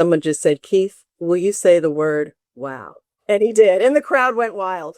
Someone just said, "Keith, will you say the word wow?" And he did, and the crowd went wild.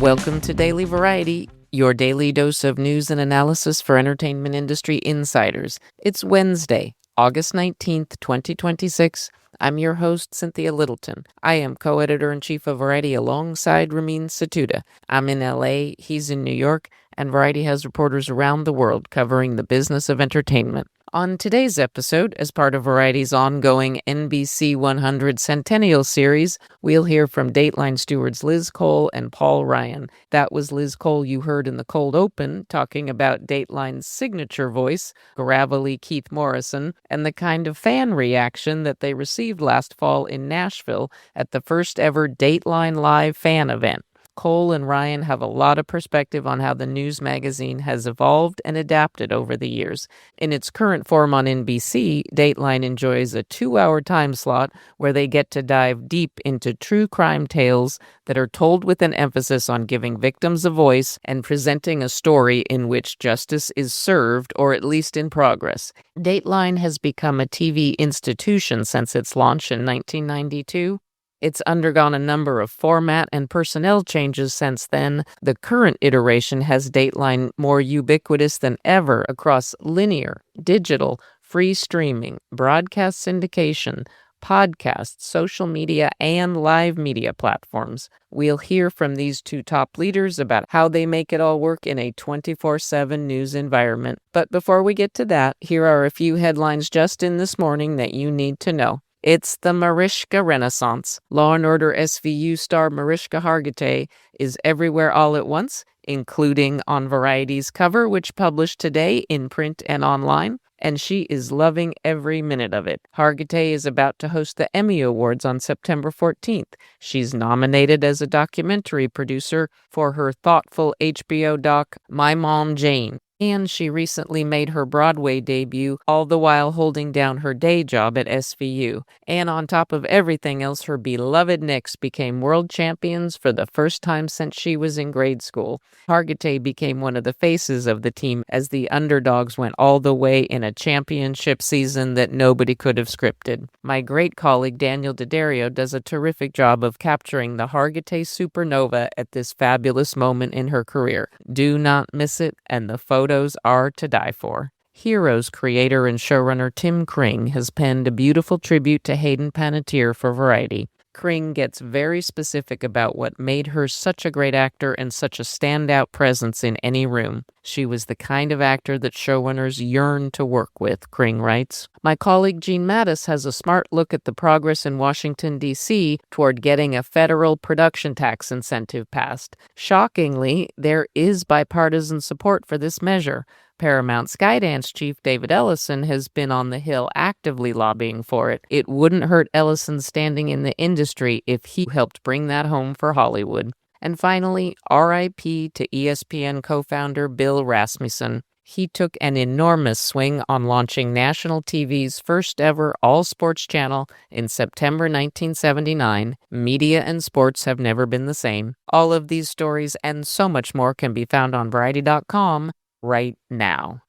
Welcome to Daily Variety, your daily dose of news and analysis for entertainment industry insiders. It's Wednesday, August 19th, 2026. I'm your host, Cynthia Littleton. I am co-editor-in-chief of Variety alongside Ramin Satuda. I'm in LA, he's in New York, and Variety has reporters around the world covering the business of entertainment. On today's episode, as part of Variety's ongoing NBC 100 Centennial series, we'll hear from Dateline stewards Liz Cole and Paul Ryan. That was Liz Cole you heard in the cold open, talking about Dateline's signature voice, gravelly Keith Morrison, and the kind of fan reaction that they received last fall in Nashville at the first ever Dateline Live fan event. Cole and Ryan have a lot of perspective on how the news magazine has evolved and adapted over the years. In its current form on NBC, Dateline enjoys a 2-hour time slot where they get to dive deep into true crime tales that are told with an emphasis on giving victims a voice and presenting a story in which justice is served, or at least in progress. Dateline has become a TV institution since its launch in 1992. It's undergone a number of format and personnel changes since then. The current iteration has Dateline more ubiquitous than ever across linear, digital, free streaming, broadcast syndication, podcasts, social media, and live media platforms. We'll hear from these two top leaders about how they make it all work in a 24/7 news environment. But before we get to that, here are a few headlines just in this morning that you need to know. It's the Mariska Renaissance. Law & Order SVU star Mariska Hargitay is everywhere all at once, including on Variety's cover, which published today in print and online, and she is loving every minute of it. Hargitay is about to host the Emmy Awards on September 14th. She's nominated as a documentary producer for her thoughtful HBO doc, My Mom Jane. And she recently made her Broadway debut, all the while holding down her day job at SVU. And on top of everything else, her beloved Knicks became world champions for the first time since she was in grade school. Hargitay became one of the faces of the team as the underdogs went all the way in a championship season that nobody could have scripted. My great colleague Daniel D'Addario does a terrific job of capturing the Hargitay supernova at this fabulous moment in her career. Do not miss it, and the photos are to die for. Heroes creator and showrunner Tim Kring has penned a beautiful tribute to Hayden Panettiere for Variety. Kring gets very specific about what made her such a great actor and such a standout presence in any room. She was the kind of actor that showrunners yearn to work with, Kring writes. My colleague Gene Mattis has a smart look at the progress in Washington, D.C. toward getting a federal production tax incentive passed. Shockingly, there is bipartisan support for this measure. Paramount Skydance chief David Ellison has been on the Hill actively lobbying for it. It wouldn't hurt Ellison's standing in the industry if he helped bring that home for Hollywood. And finally, R.I.P. to ESPN co-founder Bill Rasmussen. He took an enormous swing on launching national TV's first ever all-sports channel in September 1979. Media and sports have never been the same. All of these stories and so much more can be found on Variety.com right now.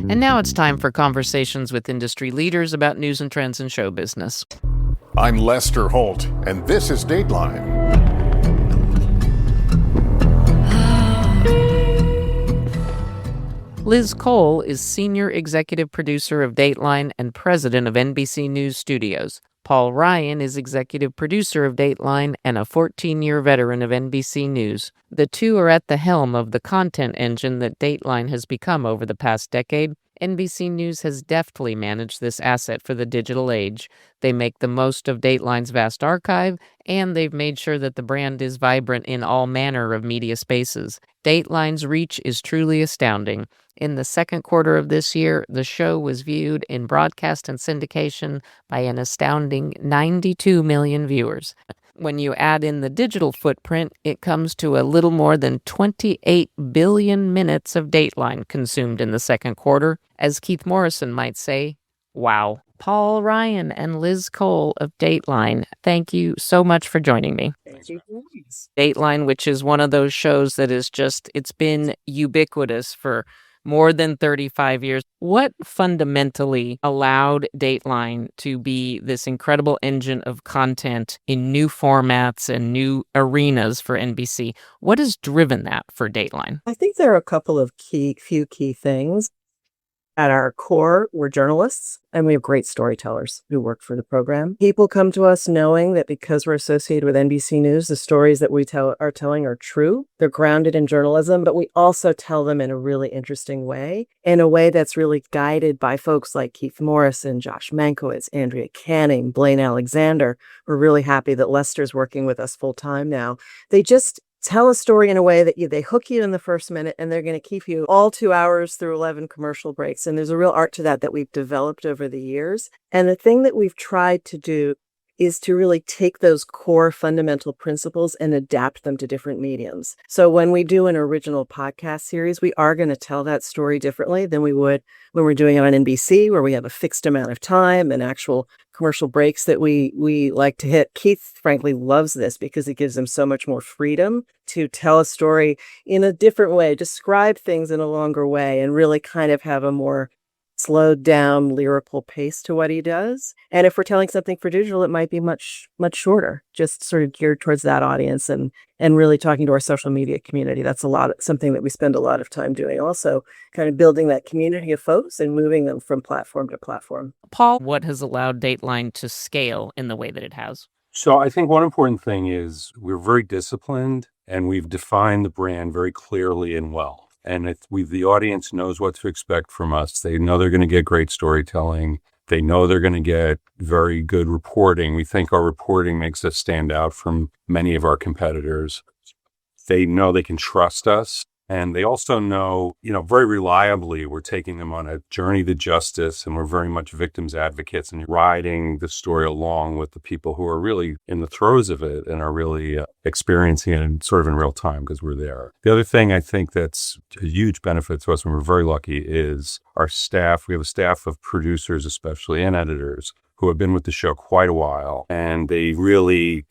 And now it's time for conversations with industry leaders about news and trends in show business. I'm Lester Holt, and this is Dateline. Liz Cole is senior executive producer of Dateline and president of NBC News Studios. Paul Ryan is executive producer of Dateline and a 14-year veteran of NBC News. The two are at the helm of the content engine that Dateline has become over the past decade. NBC News has deftly managed this asset for the digital age. They make the most of Dateline's vast archive, and they've made sure that the brand is vibrant in all manner of media spaces. Dateline's reach is truly astounding. In the second quarter of this year, the show was viewed in broadcast and syndication by an astounding 92 million viewers. When you add in the digital footprint, it comes to a little more than 28 billion minutes of Dateline consumed in the second quarter. As Keith Morrison might say, wow. Paul Ryan and Liz Cole of Dateline. Thank you so much for joining me. Thank you. Dateline, which is one of those shows that is just, it's been ubiquitous for more than 35 years. What fundamentally allowed Dateline to be this incredible engine of content in new formats and new arenas for NBC? What has driven that for Dateline? I think there are a couple of few key things. At our core, we're journalists, and we have great storytellers who work for the program. People come to us knowing that because we're associated with NBC News, the stories that we are telling are true. They're grounded in journalism, but we also tell them in a really interesting way, in a way that's really guided by folks like Keith Morrison, Josh Mankiewicz, Andrea Canning, Blaine Alexander. We're really happy that Lester's working with us full time now. They just tell a story in a way that they hook you in the first minute, and they're going to keep you all 2 hours through 11 commercial breaks. And there's a real art to that we've developed over the years. And the thing that we've tried to do is to really take those core fundamental principles and adapt them to different mediums. So when we do an original podcast series, we are going to tell that story differently than we would when we're doing it on NBC, where we have a fixed amount of time and actual commercial breaks that we like to hit. Keith, frankly, loves this because it gives him so much more freedom to tell a story in a different way, describe things in a longer way, and really kind of have a more slowed down lyrical pace to what he does. And if we're telling something for digital, it might be much shorter, just sort of geared towards that audience and really talking to our social media community. That's something that we spend a lot of time doing. Also kind of building that community of folks and moving them from platform to platform. Paul, what has allowed Dateline to scale in the way that it has? So I think one important thing is we're very disciplined and we've defined the brand very clearly and well. And the audience knows what to expect from us. They know they're going to get great storytelling. They know they're going to get very good reporting. We think our reporting makes us stand out from many of our competitors. They know they can trust us. And they also know, very reliably, we're taking them on a journey to justice, and we're very much victims advocates and riding the story along with the people who are really in the throes of it and are really experiencing it sort of in real time because we're there. The other thing I think that's a huge benefit to us, and we're very lucky, is our staff. We have a staff of producers, especially, and editors who have been with the show quite a while, and they really,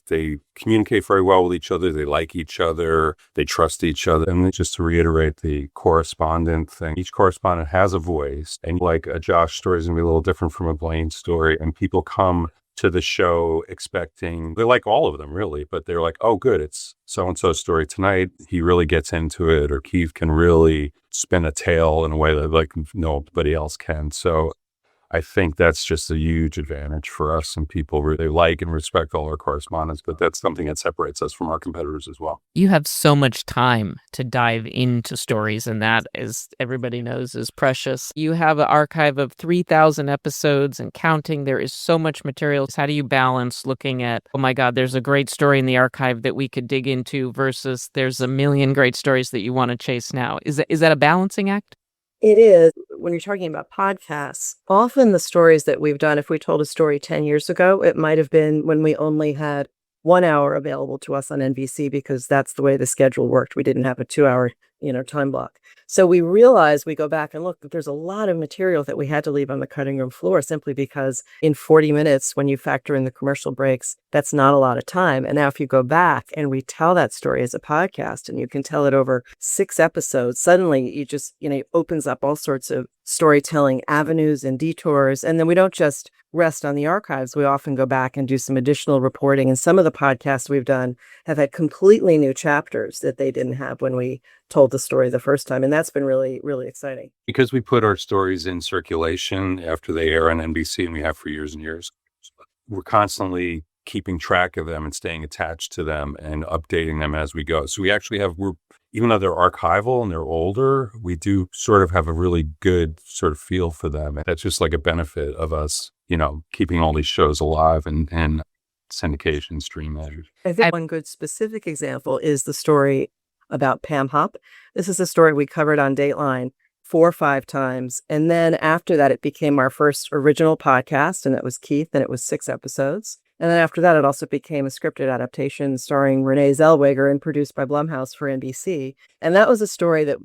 they communicate very well with each other. They like each other. They trust each other. And just to reiterate the correspondent thing, each correspondent has a voice, and like a Josh story is going to be a little different from a Blaine story, and people come to the show expecting, they like all of them really, but they're like, oh good, it's so-and-so's story tonight. He really gets into it, or Keith can really spin a tale in a way that like nobody else can. So I think that's just a huge advantage for us, and people really like and respect all our correspondents, but that's something that separates us from our competitors as well. You have so much time to dive into stories, and that, as everybody knows, is precious. You have an archive of 3,000 episodes and counting. There is so much material. How do you balance looking at, oh my God, there's a great story in the archive that we could dig into versus there's a million great stories that you want to chase now? Is that a balancing act? It is. When you're talking about podcasts, often the stories that we've done, if we told a story 10 years ago, it might have been when we only had 1 hour available to us on NBC because that's the way the schedule worked. We didn't have a 2-hour, time block. So we realized, we go back and look, that there's a lot of material that we had to leave on the cutting room floor simply because in 40 minutes, when you factor in the commercial breaks, that's not a lot of time. And now if you go back and retell that story as a podcast and you can tell it over 6 episodes, suddenly you just, it opens up all sorts of storytelling avenues and detours. And then we don't just rest on the archives. We often go back and do some additional reporting. And some of the podcasts we've done have had completely new chapters that they didn't have when we told the story the first time. And that's been really, really exciting. Because we put our stories in circulation after they air on NBC, and we have for years and years, we're constantly keeping track of them and staying attached to them and updating them as we go. So we actually even though they're archival and they're older, we do sort of have a really good sort of feel for them. And that's just like a benefit of us, keeping all these shows alive and syndication stream measures. I think one good specific example is the story about Pam Hupp. This is a story we covered on Dateline 4 or 5 times. And then after that, it became our first original podcast, and it was Keith, and it was 6 episodes. And then after that, it also became a scripted adaptation starring Renee Zellweger and produced by Blumhouse for NBC. And that was a story that,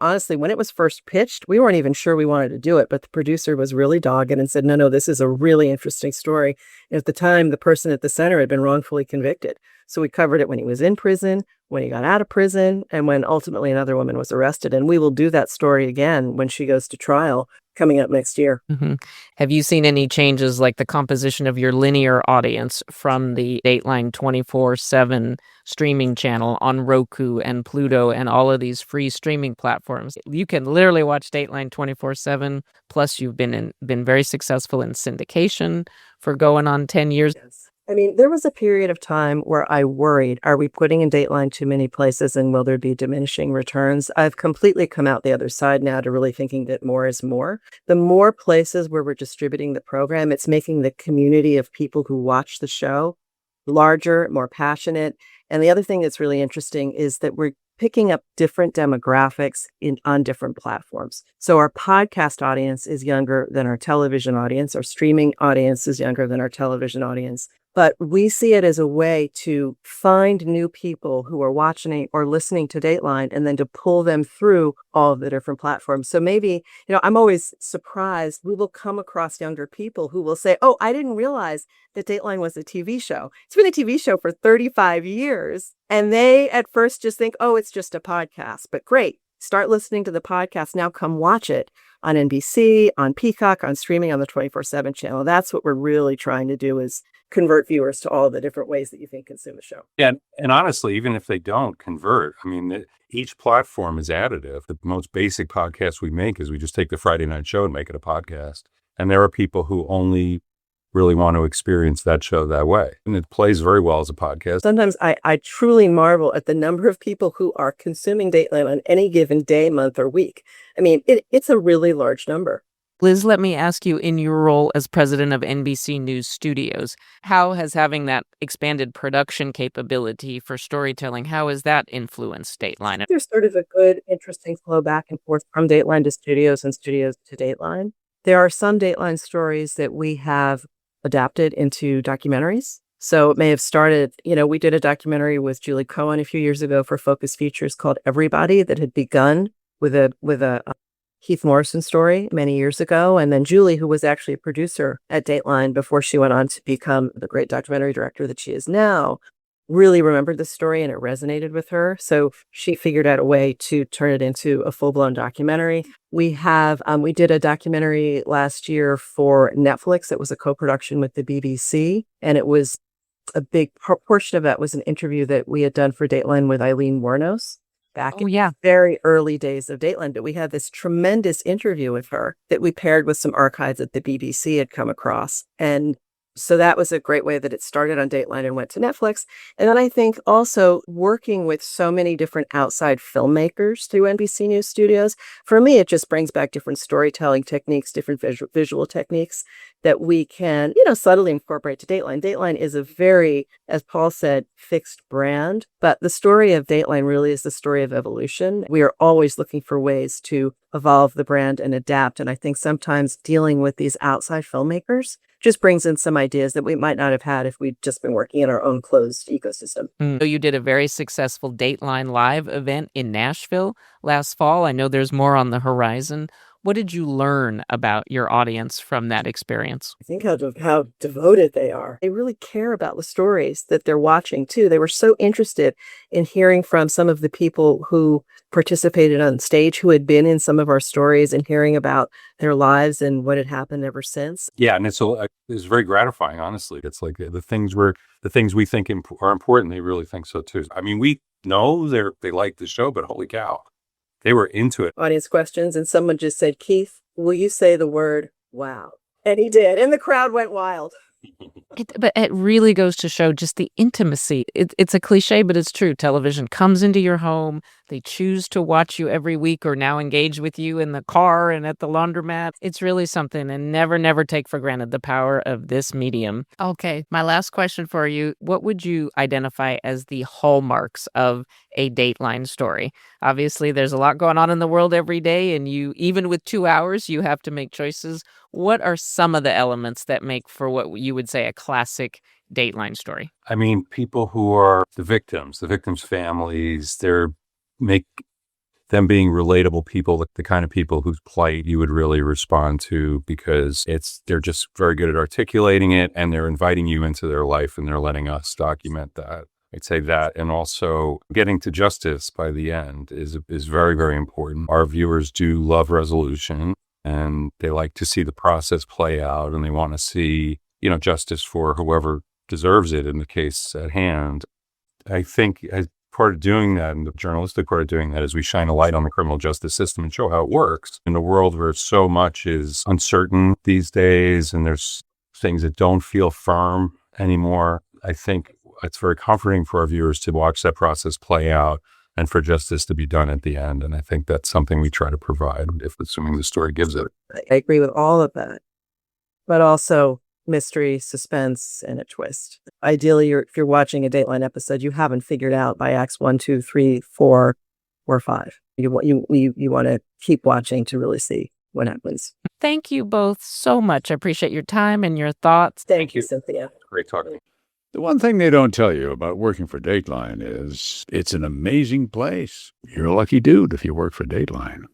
honestly, when it was first pitched, we weren't even sure we wanted to do it, but the producer was really dogged and said, no, this is a really interesting story. And at the time, the person at the center had been wrongfully convicted. So we covered it when he was in prison, when he got out of prison, and when ultimately another woman was arrested. And we will do that story again when she goes to trial coming up next year. Mm-hmm. Have you seen any changes, like the composition of your linear audience from the Dateline 24/7 streaming channel on Roku and Pluto and all of these free streaming platforms? You can literally watch Dateline 24/7. Plus, you've been very successful in syndication for going on 10 years. Yes. I mean, there was a period of time where I worried, are we putting in Dateline too many places and will there be diminishing returns? I've completely come out the other side now to really thinking that more is more. The more places where we're distributing the program, it's making the community of people who watch the show larger, more passionate. And the other thing that's really interesting is that we're picking up different demographics on different platforms. So our podcast audience is younger than our television audience. Our streaming audience is younger than our television audience. But we see it as a way to find new people who are watching or listening to Dateline and then to pull them through all of the different platforms. So maybe, I'm always surprised we will come across younger people who will say, oh, I didn't realize that Dateline was a TV show. It's been a TV show for 35 years. And they at first just think, oh, it's just a podcast. But great. Start listening to the podcast. Now come watch it on NBC, on Peacock, on streaming on the 24/7 channel. That's what we're really trying to do, is convert viewers to all the different ways that you can consume a show. Yeah, and honestly, even if they don't convert, I mean, each platform is additive. The most basic podcast we make is we just take the Friday night show and make it a podcast. And there are people who only really want to experience that show that way. And it plays very well as a podcast. Sometimes I truly marvel at the number of people who are consuming Dateline on any given day, month, or week. I mean, it's a really large number. Liz, let me ask you, in your role as president of NBC News Studios, how has having that expanded production capability for storytelling, how has that influenced Dateline? There's sort of a good, interesting flow back and forth from Dateline to studios and studios to Dateline. There are some Dateline stories that we have adapted into documentaries. So it may have started, we did a documentary with Julie Cohen a few years ago for Focus Features called Everybody, that had begun with a Keith Morrison story many years ago. And then Julie, who was actually a producer at Dateline before she went on to become the great documentary director that she is now, really remembered the story and it resonated with her. So she figured out a way to turn it into a full-blown documentary. We did a documentary last year for Netflix. It was a co-production with the BBC. And it was a big portion of that was an interview that we had done for Dateline with Eileen Wuornos back in the very early days of Dateline. But we had this tremendous interview with her that we paired with some archives that the BBC had come across. And so that was a great way that it started on Dateline and went to Netflix. And then I think also working with so many different outside filmmakers through NBC News Studios, for me, it just brings back different storytelling techniques, different visual techniques that we can, subtly incorporate to Dateline. Dateline is a very, as Paul said, fixed brand, but the story of Dateline really is the story of evolution. We are always looking for ways to evolve the brand and adapt. And I think sometimes dealing with these outside filmmakers just brings in some ideas that we might not have had if we'd just been working in our own closed ecosystem. So you did a very successful Dateline Live event in Nashville last fall. I know there's more on the horizon. What did you learn about your audience from that experience? I think how devoted they are. They really care about the stories that they're watching, too. They were so interested in hearing from some of the people who participated on stage, who had been in some of our stories, and hearing about their lives and what had happened ever since. Yeah, and it's very gratifying, honestly. It's like the things we think are important, they really think so, too. I mean, we know they like the show, but holy cow. They were into it. Audience questions, and someone just said, Keith, will you say the word wow? And he did, and the crowd went wild. But it really goes to show just the intimacy. It's a cliche, but it's true. Television comes into your home. They choose to watch you every week or now engage with you in the car and at the laundromat. It's really something, and never take for granted the power of this medium. Okay, my last question for you. What would you identify as the hallmarks of a Dateline story? Obviously, there's a lot going on in the world every day, and even with 2 hours, you have to make choices. What are some of the elements that make for what you would say a classic Dateline story? I mean, people who are the victims' families, make them being relatable people, the kind of people whose plight you would really respond to, because they're just very good at articulating it, and they're inviting you into their life, and they're letting us document that. I'd say that, and also getting to justice by the end is very, very important. Our viewers do love resolution, and they like to see the process play out, and they want to see, justice for whoever deserves it in the case at hand. I think as part of doing that, and the journalistic part of doing that, is we shine a light on the criminal justice system and show how it works in a world where so much is uncertain these days, and there's things that don't feel firm anymore. I think it's very comforting for our viewers to watch that process play out and for justice to be done at the end. And I think that's something we try to provide, assuming the story gives it. I agree with all of that, but also mystery, suspense, and a twist. Ideally, if you're watching a Dateline episode, you haven't figured out by acts 1, 2, 3, 4, or 5. You want to keep watching to really see what happens. Thank you both so much. I appreciate your time and your thoughts. Thank you, Cynthia. Great talking. The one thing they don't tell you about working for Dateline is it's an amazing place. You're a lucky dude if you work for Dateline.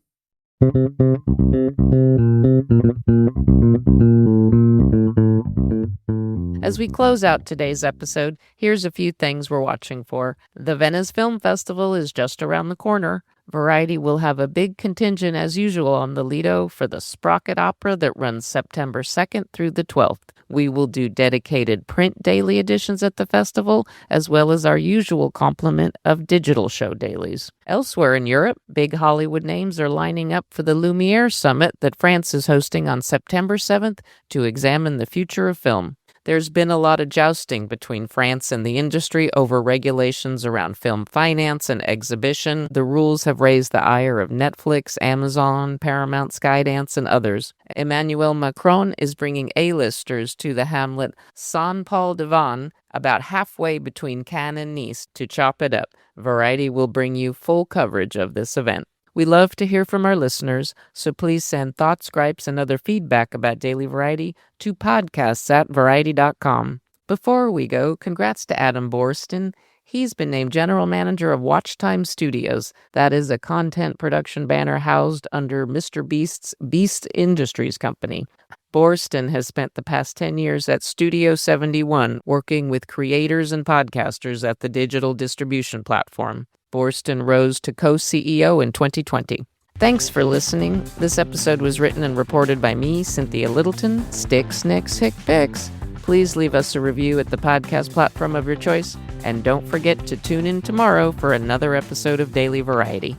As we close out today's episode, here's a few things we're watching for. The Venice Film Festival is just around the corner. Variety will have a big contingent as usual on the Lido for the Sprocket Opera that runs September 2nd through the 12th. We will do dedicated print daily editions at the festival, as well as our usual complement of digital show dailies. Elsewhere in Europe, big Hollywood names are lining up for the Lumiere Summit that France is hosting on September 7th to examine the future of film. There's been a lot of jousting between France and the industry over regulations around film finance and exhibition. The rules have raised the ire of Netflix, Amazon, Paramount, Skydance, and others. Emmanuel Macron is bringing A-listers to the hamlet Saint-Paul-de-Vence, about halfway between Cannes and Nice, to chop it up. Variety will bring you full coverage of this event. We love to hear from our listeners, so please send thoughts, gripes, and other feedback about Daily Variety to podcasts@variety.com. Before we go, congrats to Adam Borston. He's been named General Manager of Watchtime Studios. That is a content production banner housed under Mr. Beast's Beast Industries company. Borston has spent the past 10 years at Studio 71, working with creators and podcasters at the digital distribution platform. Borston rose to co-CEO in 2020. Thanks for listening. This episode was written and reported by me, Cynthia Littleton. Sticks, Nicks, Hick, Picks. Please leave us a review at the podcast platform of your choice, and don't forget to tune in tomorrow for another episode of Daily Variety.